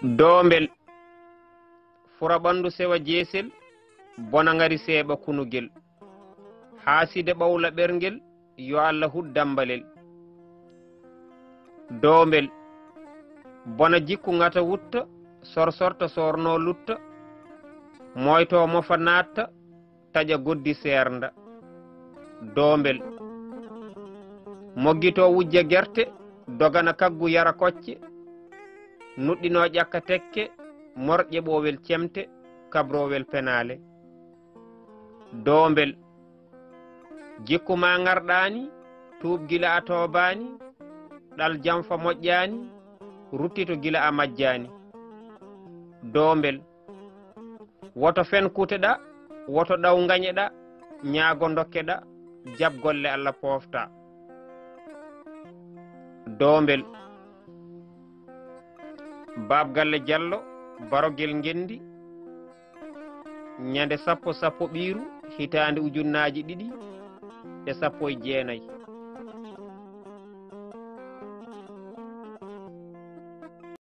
dombel fura ɓandu sewa jeesel bona ngari seeɓa kunugel haaside ɓawla ɓerngel yo Allah huddambalel dombel bona jikku ngata wutta sorsorta sorno lutta moyto mofa natta taƴa goddi sernda dombel moggito wujja gerte dogana kaggu yara kocce nuɗɗino ƴakka tekke morƴe ɓowel cemte kabrowel penale dombel jikku ma ngarɗani tuub gila a tobani ɗal jamfa moƴƴani ruttito gila a majjani dombel woto fen kuteɗa woto ɗaw gañeɗa ñaago dokkeɗa jab golle Allah pofta dombel bab galle Diallo barogel ngendi ñande sappo ɓiiru hitande 2019